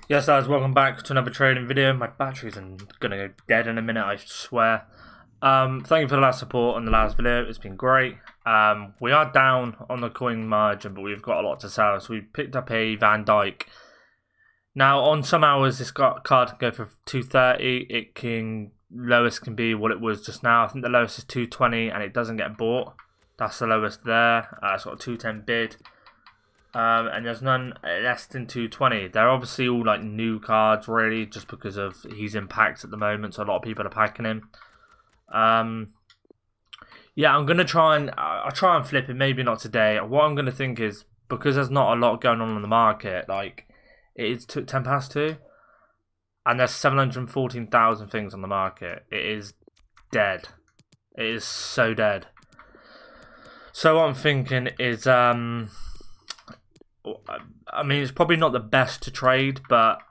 Yes guys, welcome back to another trading video. My battery's gonna go dead in a minute, I swear. Thank you for the last support on the last video, it's been great. We are down on the coin margin, but we've got a lot to sell, so we picked up a Van Dijk. Now, on some hours, this card can go for 230, it can, lowest can be what it was just now. I think the lowest is 220 and it doesn't get bought. That's the lowest there, it's got a 210 bid. And there's none less than 220. They're obviously all like new cards, really, just because of he's in packs at the moment, so a lot of people are packing him. Yeah, I'm gonna try and I'll try and flip it. Maybe not today. What I'm gonna think is, because there's not a lot going on in the market, like it is 10 past 2, and there's 714,000 things on the market. It is dead. It is so dead. So what I'm thinking is I mean, it's probably not the best to trade, but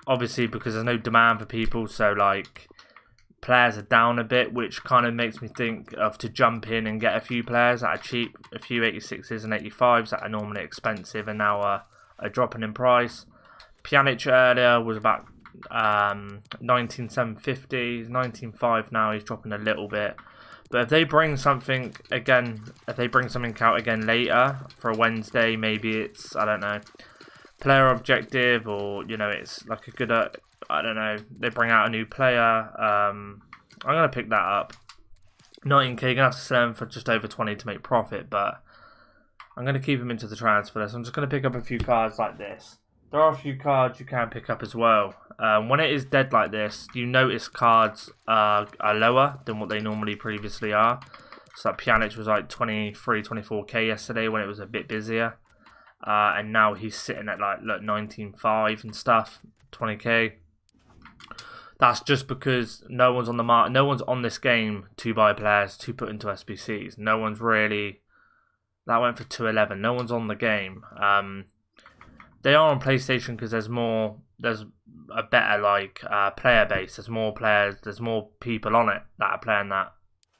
obviously because there's no demand for people, so like players are down a bit, which kind of makes me think of to jump in and get a few players that are cheap, a few 86s and 85s that are normally expensive and now are dropping in price. Pjanic earlier was about 19,750, 19,500 now, he's dropping a little bit. But if they bring something again, out again later for a Wednesday, maybe it's, I don't know, player objective, or you know, it's like a good, I don't know, they bring out a new player. I'm gonna pick that up. 19k, gonna have to sell him for just over 20 to make profit, but I'm gonna keep him into the transfer list. I'm just gonna pick up a few cards like this. There are a few cards you can pick up as well. When it is dead like this, you notice cards are lower than what they normally previously are. So that Pjanic was like 23, 24k yesterday when it was a bit busier. And now he's sitting at like, look, 19.5 and stuff, 20k. That's just because no one's on the market, no one's on this game to buy players to put into SBCs. No one's really, that went for 211. No one's on the game. They are on PlayStation because there's a better like player base. There's more players. There's more people on it that are playing that,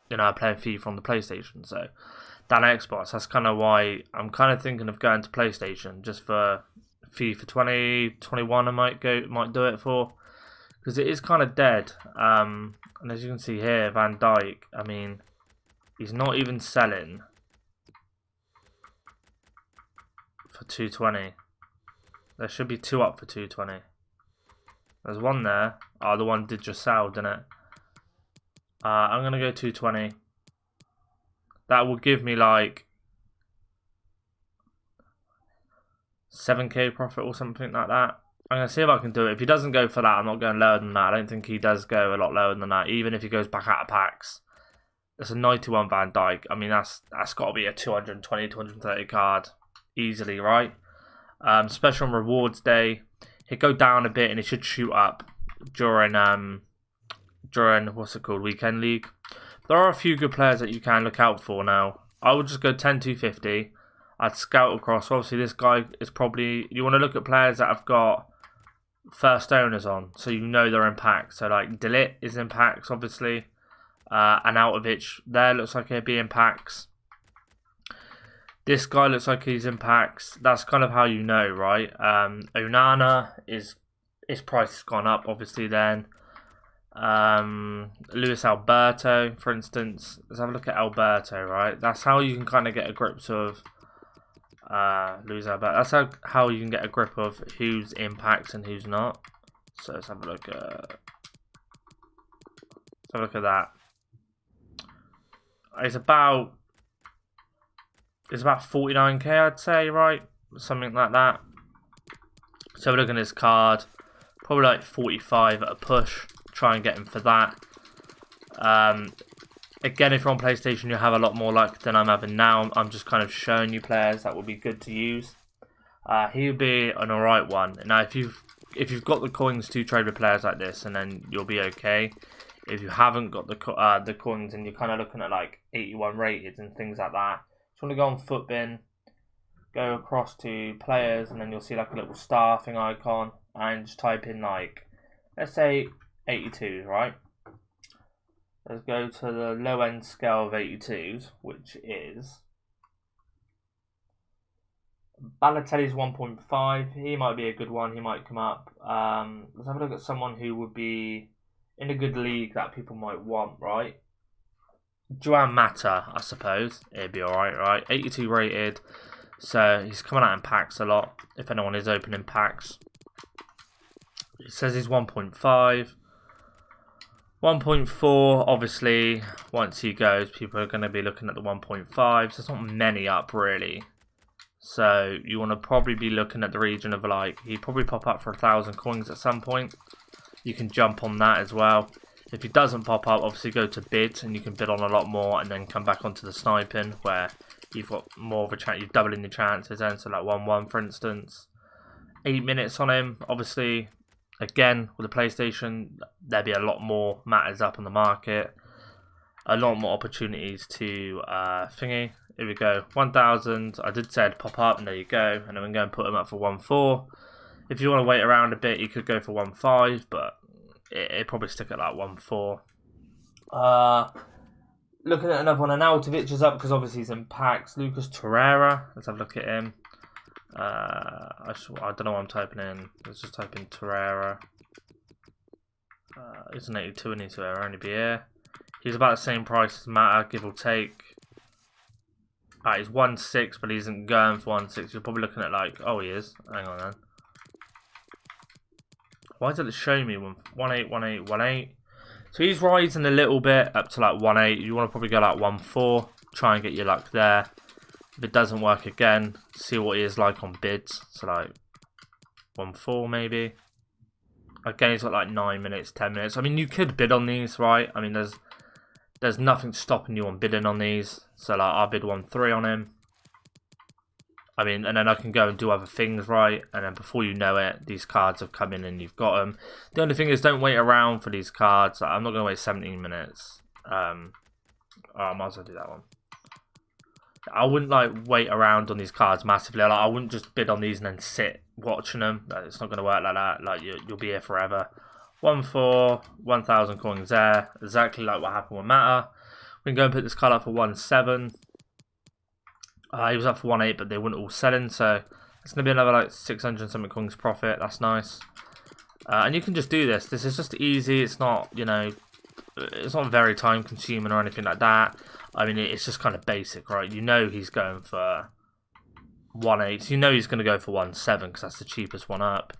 you know, playing FIFA on the PlayStation. So than Xbox. That's kind of why I'm kind of thinking of going to PlayStation just for FIFA 2021. I might do it for, because it is kind of dead. And as you can see here, Van Dijk. I mean, he's not even selling for 220. There should be two up for 220. There's one there. Oh, the one did just sell, didn't it? I'm going to go 220. That will give me like 7k profit or something like that. I'm going to see if I can do it. If he doesn't go for that, I'm not going lower than that. I don't think he does go a lot lower than that, even if he goes back out of packs. It's a 91 Van Dijk. I mean, that's got to be a 220, 230 card easily, right? Special on rewards day, he'd go down a bit and he should shoot up during what's it called, weekend league. There are a few good players that you can look out for now. I would just go 10 250. I'd scout across. Obviously this guy is probably, you want to look at players that have got first owners on, so you know they're in packs. So like Delit is in packs, obviously, and Outovich there looks like he'd be in packs. This guy looks like he's in packs. That's kind of how you know, right? Onana, his price has gone up, obviously, then. Luis Alberto, for instance. Let's have a look at Alberto, right? That's how you can kind of get a grip of Luis Alberto. That's how you can get a grip of who's in packs and who's not. So let's have a look at that. It's about 49k, I'd say, right? Something like that. So we're looking at his card. Probably like 45 at a push. Try and get him for that. Again, if you're on PlayStation, you'll have a lot more luck than I'm having now. I'm just kind of showing you players that would be good to use. He'll be an alright one. Now, if you've got the coins to trade with players like this, and then you'll be okay. If you haven't got the coins and you're kind of looking at like 81 rated and things like that, you want to go on Footbin, go across to players, and then you'll see like a little star thing icon, and just type in like, let's say 82s, right? Let's go to the low end scale of 82s, which is Balotelli's 1.5. He might be a good one. He might come up. Let's have a look at someone who would be in a good league that people might want, right? Juan Mata, I suppose. It'd be alright, right? 82 rated. So he's coming out in packs a lot. If anyone is opening packs. It says he's 1.5. 1.4, obviously, once he goes, people are going to be looking at the 1.5. So there's not many up, really. So you want to probably be looking at the region of, like, he'd probably pop up for 1,000 coins at some point. You can jump on that as well. If he doesn't pop up, obviously go to bid, and you can bid on a lot more, and then come back onto the sniping, where you've got more of a chance, you're doubling your chances then, so like 1-1 for instance. 8 minutes on him, obviously, again, with the PlayStation, there'd be a lot more matters up on the market. A lot more opportunities to thingy. Here we go, 1,000, I did say it'd pop up, and there you go, and then we're going to put him up for 1.4. If you want to wait around a bit, you could go for 1.5, but it'd probably stick at like 1.4. Looking at another one, and Altovich is up because obviously he's in packs. Lucas Torreira, let's have a look at him. I don't know what I'm typing in. Let's just type in Torreira. He's an 82 and he'll only be here. He's about the same price as Mata, give or take. He's 1.6, but he isn't going for 1.6. You're probably looking at like, oh, he is. Hang on then. Why did it show me 1.8, 1.8, 1.8? So he's rising a little bit up to like 1.8. You want to probably go like 1.4. Try and get your luck there. If it doesn't work again, see what he is like on bids. So like 1.4 maybe. Again, he's got like 9 minutes, 10 minutes. I mean, you could bid on these, right? I mean, there's nothing stopping you on bidding on these. So like I'll bid 1.3 on him. I mean, and then I can go and do other things, right? And then before you know it, these cards have come in and you've got them. The only thing is, don't wait around for these cards. I'm not going to wait 17 minutes. I might as well do that one. I wouldn't like wait around on these cards massively. Like, I wouldn't just bid on these and then sit watching them. It's not going to work like that. Like you'll be here forever. 1.4, 1,000 coins there. Exactly like what happened with Mata. We can go and put this card up for 1.7. He was up for 1.8, but they weren't all selling, so it's going to be another like 600 something coins profit. That's nice. And you can just do this. This is just easy. It's not, you know, it's not very time consuming or anything like that. I mean, it's just kind of basic, right? You know he's going for 1.8. So you know he's going to go for 1.7 because that's the cheapest one up.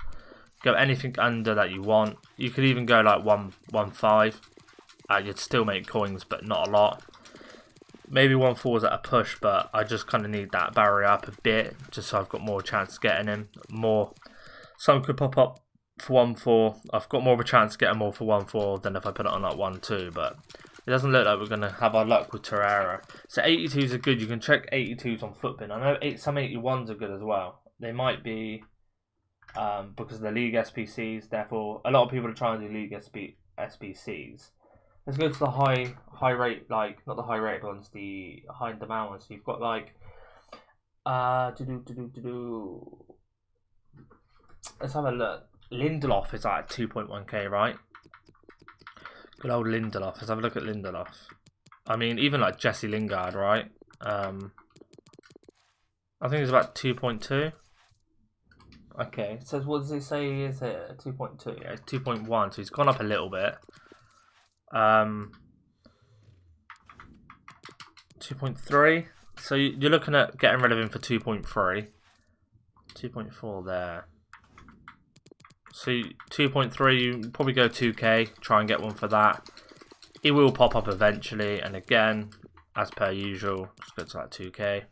Go anything under that you want. You could even go like 1.5. You'd still make coins, but not a lot. Maybe 1.4 is at a push, but I just kind of need that barrier up a bit, just so I've got more chance of getting him. More. Some could pop up for 1.4. I've got more of a chance of getting more for 1.4 than if I put it on like 1.2, but it doesn't look like we're going to have our luck with Torreira. So 82s are good. You can check 82s on Footbin. I know some 81s are good as well. They might be because of the League SPCs. Therefore, a lot of people are trying to do League SPCs. Let's go to the high rate, like not the high rate ones, the high demand ones. So you've got like let's have a look. Lindelof is like 2.1k, right? Good old Lindelof. Let's have a look at Lindelof. I mean, even like Jesse Lingard, right? I think it's about 2.2. Okay, it says, what does it say? Is it 2.2? Yeah, it's 2.1, so he's gone up a little bit. 2.3. So you're looking at getting rid of him for 2.3. 2.4 there. So 2.3, you probably go 2k, try and get one for that. It will pop up eventually, and again, as per usual, just go to like 2k.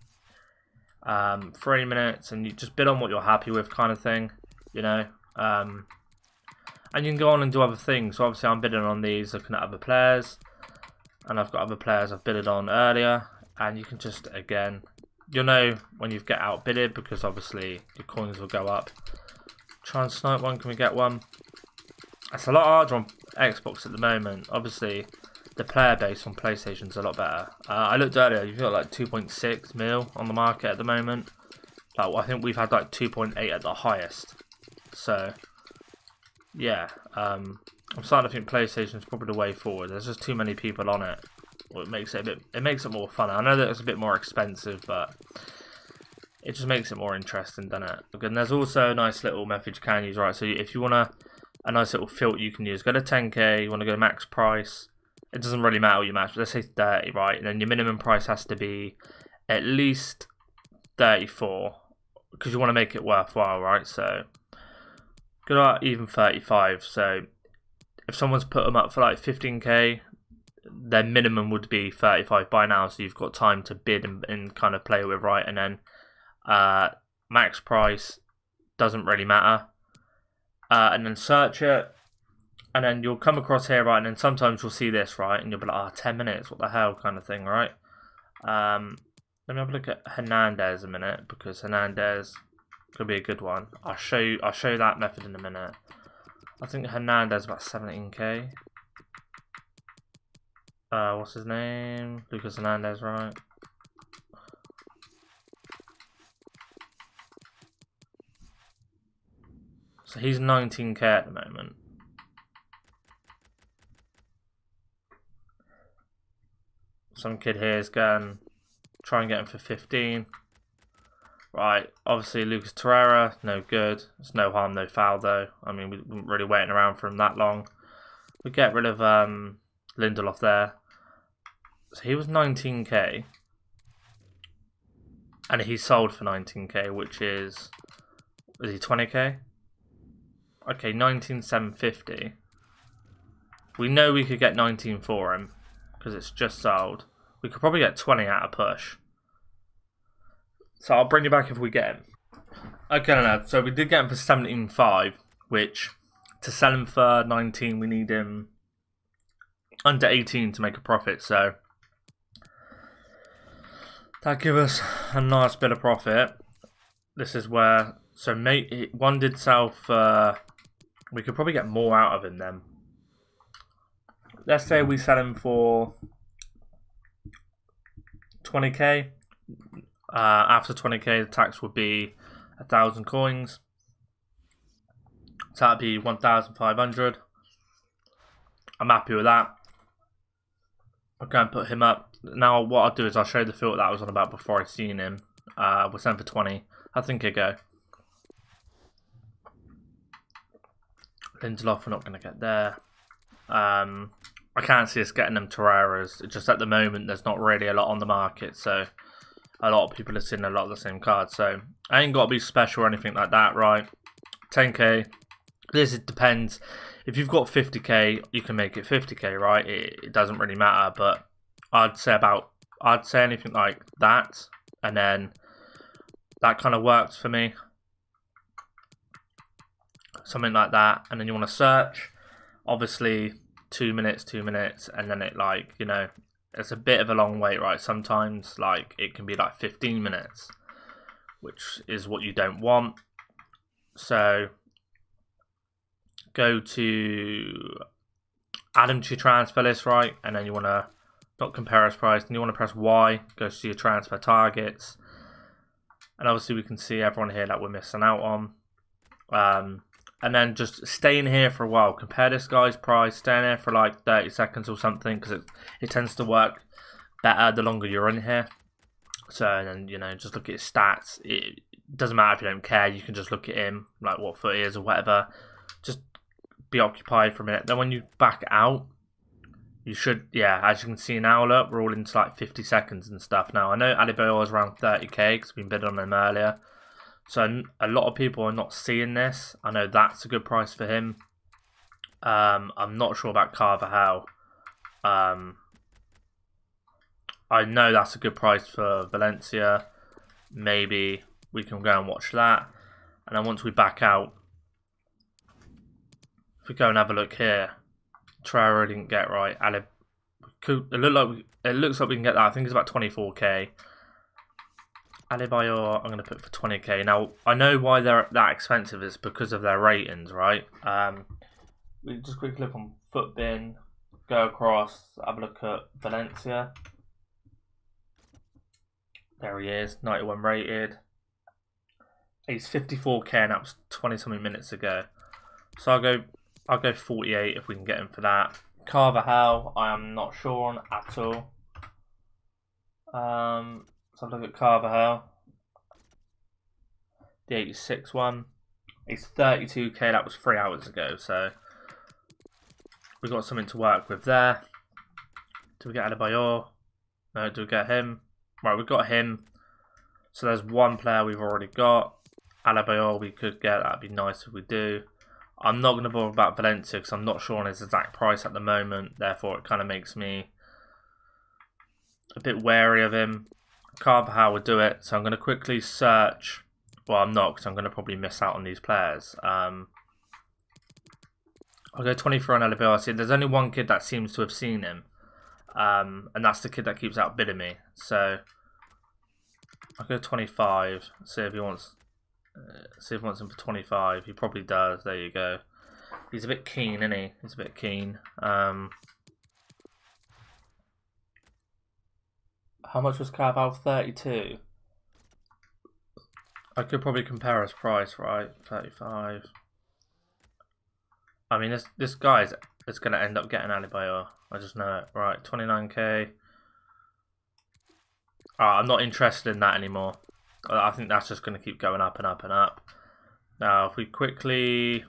3 minutes, and you just bid on what you're happy with, kind of thing, you know. And you can go on and do other things. So obviously I'm bidding on these, looking at other players, and I've got other players I've bidded on earlier, and you can just, again, you'll know when you've get outbidded because obviously your coins will go up. Try and snipe one. Can we get one? It's a lot harder on Xbox at the moment. Obviously the player base on PlayStation is a lot better. I looked earlier, you've got like 2.6 mil on the market at the moment. Like, I think we've had like 2.8 at the highest. So yeah, I'm starting to think PlayStation is probably the way forward. There's just too many people on it. Well, it makes it more fun. I know that it's a bit more expensive, but it just makes it more interesting, doesn't it? And there's also a nice little method you can use, right? So if you want a nice little filter you can use, go to 10k, you want to go max price. It doesn't really matter what you match, but let's say 30, right? And then your minimum price has to be at least 34, because you want to make it worthwhile, right? So go out even 35. So if someone's put them up for like 15k, their minimum would be 35 by now, so you've got time to bid and kind of play with, right? And then max price doesn't really matter, and then search it, and then you'll come across here, right? And then sometimes you'll see this, right? And you'll be like, 10 minutes, what the hell, kind of thing, right? Let me have a look at Hernandez a minute, because Hernandez could be a good one. I'll show you that method in a minute. I think Hernandez about 17k. What's his name? Lucas Hernandez, right? So he's 19k at the moment. Some kid here is going try and get him for 15. Right, obviously Lucas Torreira, no good. It's no harm, no foul though. I mean, we weren't really waiting around for him that long. We get rid of Lindelof there. So he was 19k. And he sold for 19k, which is he 20k? Okay, 19,750. We know we could get 19 for him, because it's just sold. We could probably get 20 at a push. So I'll bring you back if we get him. Okay, no. So we did get him for 17.5, which to sell him for 19, we need him under 18 to make a profit. So that gives us a nice bit of profit. This is where, so one did sell for, we could probably get more out of him then. Let's say we sell him for 20k. After 20k, the tax would be 1,000 coins. So that'd be 1,500. I'm happy with that. I'm going to put him up. Now what I'll do is I'll show you the filter that I was on about before I seen him. We'll send for 20. I think he'll go. Lindelof, we're not going to get there. I can't see us getting them Torreiras. Just at the moment, there's not really a lot on the market, so a lot of people are seeing a lot of the same cards. So I ain't got to be special or anything like that, right? 10k. It depends. If you've got 50k, you can make it 50k, right? It doesn't really matter, but I'd say anything like that, and then that kind of works for me. Something like that, and then you want to search. Obviously, 2 minutes, and then it, like, you know, it's a bit of a long wait, right? Sometimes, like, it can be like 15 minutes, which is what you don't want. So go to add them to your transfer list, right? And then you want to not compare as price, and you want to press Y, go to your transfer targets, and obviously we can see everyone here that we're missing out on. And then just stay in here for a while. Compare this guy's price. Stay in here for like 30 seconds or something, because it tends to work better the longer you're in here. So then, you know, just look at his stats. It doesn't matter if you don't care. You can just look at him, like what foot he is or whatever. Just be occupied for a minute. Then when you back out, you should, yeah, as you can see now, look, we're all into like 50 seconds and stuff now. I know Adebayo was around 30k because we've been bidding on him earlier. So a lot of people are not seeing this. I know that's a good price for him. I'm not sure about Carvajal. I know that's a good price for Valencia. Maybe we can go and watch that. And then once we back out, if we go and have a look here, Traore didn't get right. It looks like we can get that. I think it's about 24k. Adebayo, I'm going to put for 20k. Now, I know why they're that expensive. It's because of their ratings, right? We just quickly look on Footbin, go across, have a look at Valencia. There he is, 91 rated. He's 54k, and that was 20-something minutes ago. So I'll go 48 if we can get him for that. Carvajal, I am not sure on at all. So look at Carvajal. The 86 one. It's 32k. That was 3 hours ago. So we got something to work with there. Do we get Adebayor? No. Do we get him? Right, we got him. So there's one player we've already got. Adebayor we could get. That'd be nice if we do. I'm not going to bother about Valencia because I'm not sure on his exact price at the moment. Therefore, it kind of makes me a bit wary of him. Carvajal would do it. So I'm going to quickly search. Well, I'm not because I'm going to probably miss out on these players. I'll go 24 on Adebayor. See, there's only one kid that seems to have seen him. And that's the kid that keeps outbidding me. So I'll go 25. See if he wants him for 25. He probably does. There you go. He's a bit keen, isn't he? He's a bit keen. How much was Carval? 32. I could probably compare his price, right? 35. I mean, this guy is going to end up getting Adebayor. I just know it. Right, 29k. I'm not interested in that anymore. I think that's just going to keep going up and up and up. Now, if we quickly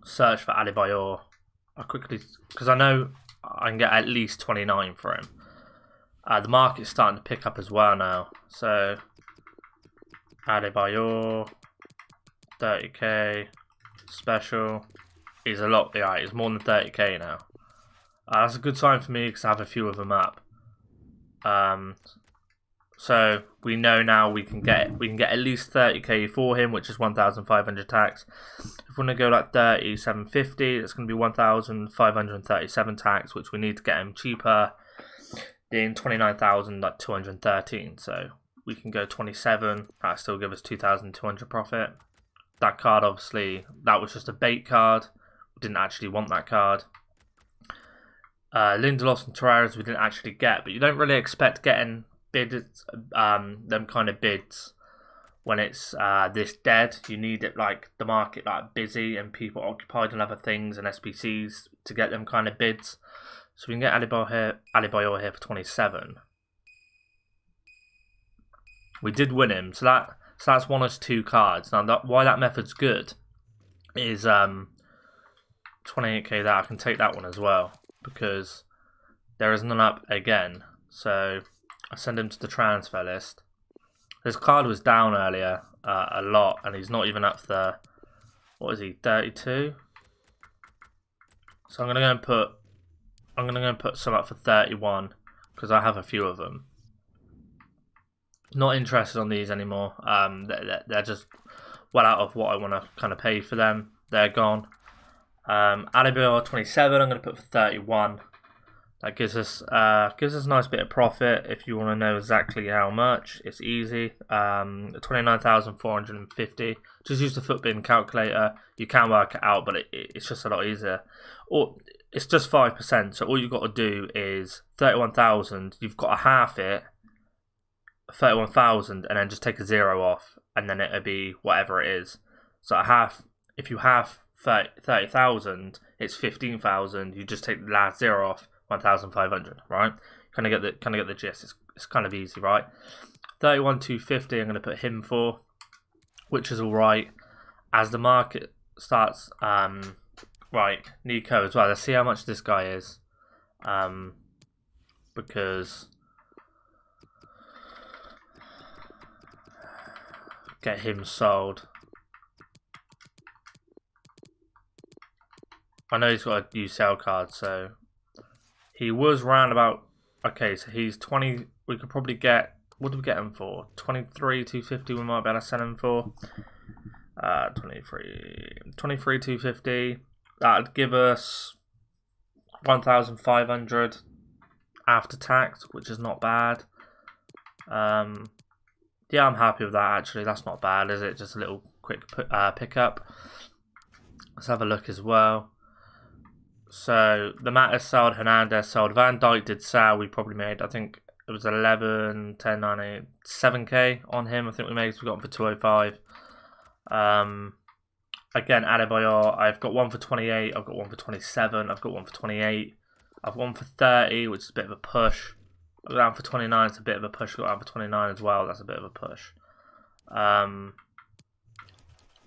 search for Adebayor, because I know I can get at least 29 for him. The market's starting to pick up as well now. So, Adebayor, 30k, special. He's a lot, yeah, he's more than 30k now. That's a good sign for me because I have a few of them up. So we know now we can get at least 30k for him, which is 1,500 tax. If we want to go like 3750, it's going to be 1,537 tax, which we need to get him cheaper than 29,213. So we can go 27. That still give us 2,200 profit. That card, obviously, that was just a bait card. We didn't actually want that card. Lindelof and Torres we didn't actually get, but you don't really expect getting bids, them kind of bids when it's this dead. You need it like the market like busy and people occupied on other things and SPCs to get them kind of bids. So we can get Adebayor here for 27. We did win him, so that's won us 2 cards. Now why that method's good is 28k. That I can take that one as well because there is none up again. So I send him to the transfer list. His card was down earlier a lot, and he's not even up the, what is he, 32? So I'm gonna go and put some up for 31 because I have a few of them. Not interested on these anymore. They're just well out of what I want to kind of pay for them. They're gone. Adebayor 27. I'm going to put for 31. That gives us a nice bit of profit. If you want to know exactly how much, it's easy. 29,450. Just use the footbin calculator. You can work it out, but it's just a lot easier. Or it's just 5%. So all you've got to do is 31,000. You've got to half it, 31,000, and then just take a 0 off, and then it'll be whatever it is. So if you half 30,000, it's 15,000. You just take the last 0 off, 1,500, right? Kind of get the gist. It's kind of easy, right? 31,250. I'm going to put him for, which is all right. As the market starts, right, Nico as well. Let's see how much this guy is, because get him sold. I know he's got a UCL card, so he was round about. Okay, so he's 20. We could probably get. What did we get him for? 23,250. We might be able to sell him for. 23,250. That'd give us 1,500 after tax, which is not bad. Yeah, I'm happy with that. Actually, that's not bad, is it? Just a little quick pickup. Let's have a look as well. So the Matter sold, Hernandez sold, Van Dijk did sell. We probably made, I think it was 11, 10, 9, 8, 7k on him. I think we made, so we got him for 205. Again, Adebayor, I've got one for 28, I've got one for 27, I've got one for 28, I've one for 30, which is a bit of a push. I've got down for 29, it's a bit of a push. I've got down for 29 as well, that's a bit of a push.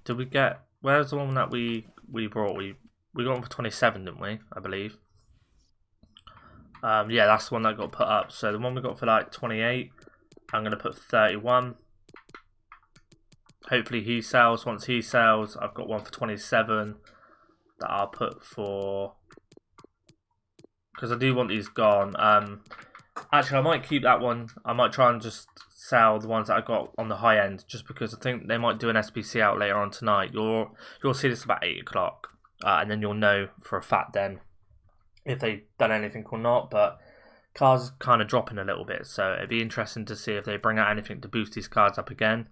Did we get? Where's the one that we brought? We got one for 27, didn't we? I believe. Yeah, that's the one that got put up. So the one we got for like 28, I'm gonna put 31. Hopefully he sells. Once he sells, I've got one for 27 that I'll put for, because I do want these gone. Actually, I might keep that one. I might try and just sell the ones that I got on the high end, just because I think they might do an SBC out later on tonight. You'll see this about 8 o'clock, and then you'll know for a fact then if they've done anything or not. But cards are kind of dropping a little bit, so it'd be interesting to see if they bring out anything to boost these cards up again.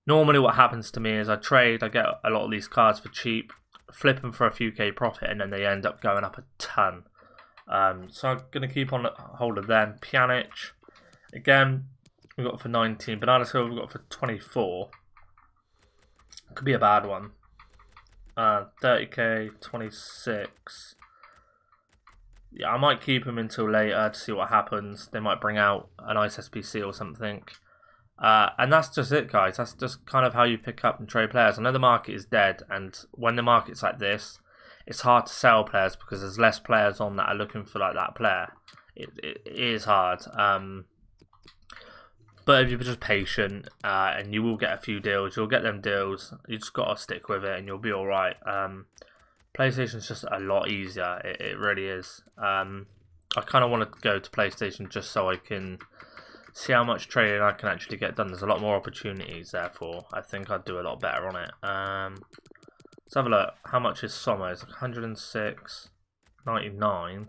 Normally what happens to me is I trade, I get a lot of these cards for cheap, flip them for a few K profit, and then they end up going up a ton. So I'm going to keep on hold of them. Pjanic, again, we got for 19. Bernardo Silva we got for 24. Could be a bad one. 30k, 26. Yeah, I might keep them until later to see what happens. They might bring out a nice SPC or something. And that's just it, guys. That's just kind of how you pick up and trade players. I know the market is dead, and when the market's like this, it's hard to sell players because there's less players on that are looking for like that player. It is hard. But if you're just patient, and you will get a few deals, you'll get them deals. You just got to stick with it and you'll be alright. PlayStation's just a lot easier. It really is. I kind of want to go to PlayStation just so I can see how much trading I can actually get done. There's a lot more opportunities, therefore I think I'd do a lot better on it. Let's have a look. How much is Sommer? It's like 106.99.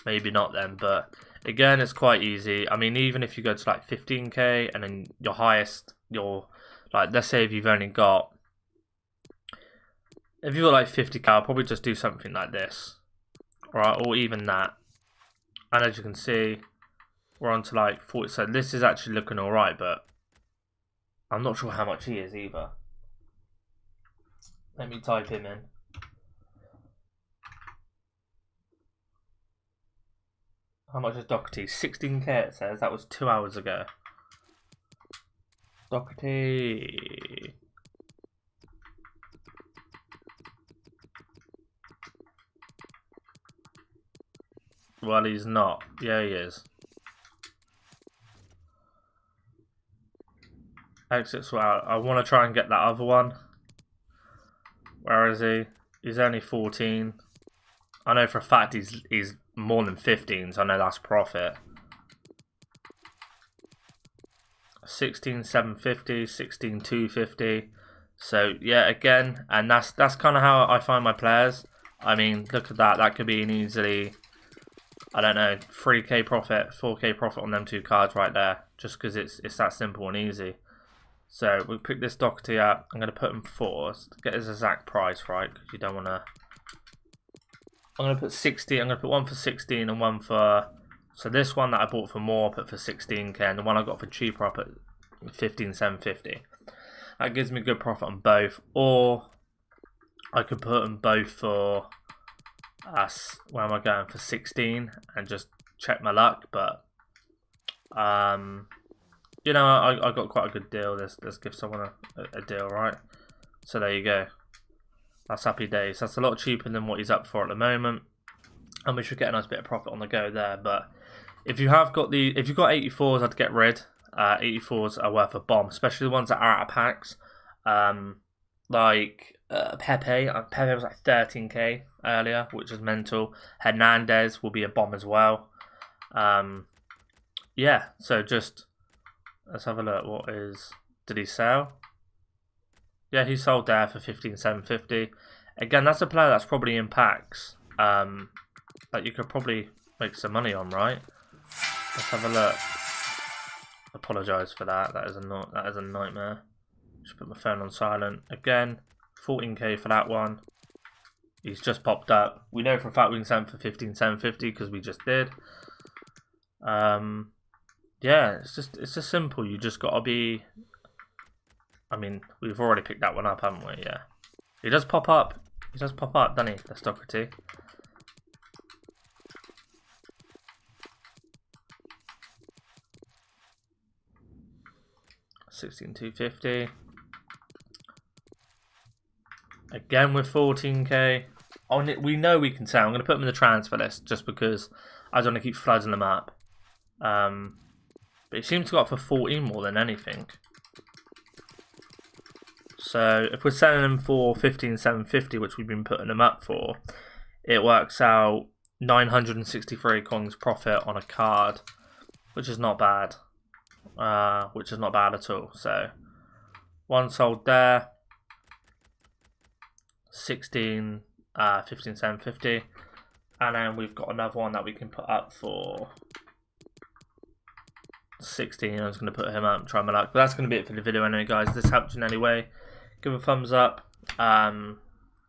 Maybe not then, but again, it's quite easy. I mean, even if you go to like 15k and then your highest, like, let's say if you've only got, if you've got like 50k, I'll probably just do something like this, right? Or even that. And as you can see, we're on to like 40. So this is actually looking alright, but I'm not sure how much he is either. Let me type him in. How much is Doherty? 16k it says. That was 2 hours ago. Doherty. Well, he's not. Yeah, he is. Exits were out. I want to try and get that other one. Where is he? He's only 14. I know for a fact he's more than 15, so I know that's profit. 16,750, 16,250. So yeah, again, and that's kind of how I find my players. I mean, look at that. That could be an easily, I don't know, 3k profit, 4k profit on them two cards right there, just because it's that simple and easy. So we pick this Doherty up. I'm going to put him 4 to get his exact price right, because you don't want to. I'm going to put 60. I'm going to put one for 16 and one for. So this one that I bought for more, I put for 16k, and the one I got for cheaper, I put 15,750. That gives me good profit on both. Or I could put them both for. Where am I going, for 16 and just check my luck, but you know, I got quite a good deal. Let's give someone a deal, right? So there you go. That's happy days. That's a lot cheaper than what he's up for at the moment, and we should get a nice bit of profit on the go there. But if you have got if you've got 84s, I'd get rid. 84s are worth a bomb, especially the ones that are out of packs. Like Pepe was like 13k earlier, which is mental. Hernandez will be a bomb as well. Yeah, so just let's have a look. What is, did he sell? Yeah, he sold there for 15,750. Again, that's a player that's probably in packs. That you could probably make some money on, right? Let's have a look. Apologise for that. That is a nightmare. Just put my phone on silent. Again, 14k for that one. He's just popped up. We know for a fact we can sell him for 15,750 because we just did. Yeah, it's just simple. You just gotta be. I mean, we've already picked that one up, haven't we? Yeah. He does pop up. He does pop up, doesn't he? That's Doherty. 16,250. Again with 14k. We know we can sell. I'm going to put them in the transfer list just because I don't want to keep flooding them up. But it seems to go up for 14 more than anything. So if we're selling them for 15,750, which we've been putting them up for, it works out 963 coins profit on a card, which is not bad. Which is not bad at all. So one sold there. 15,750, and then we've got another one that we can put up for 16. I was going to put him up and try my luck, but that's going to be it for the video anyway, guys. If this helped you in any way, give a thumbs up,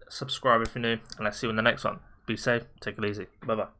subscribe if you're new, and I'll see you in the next one. Be safe, take it easy, bye bye.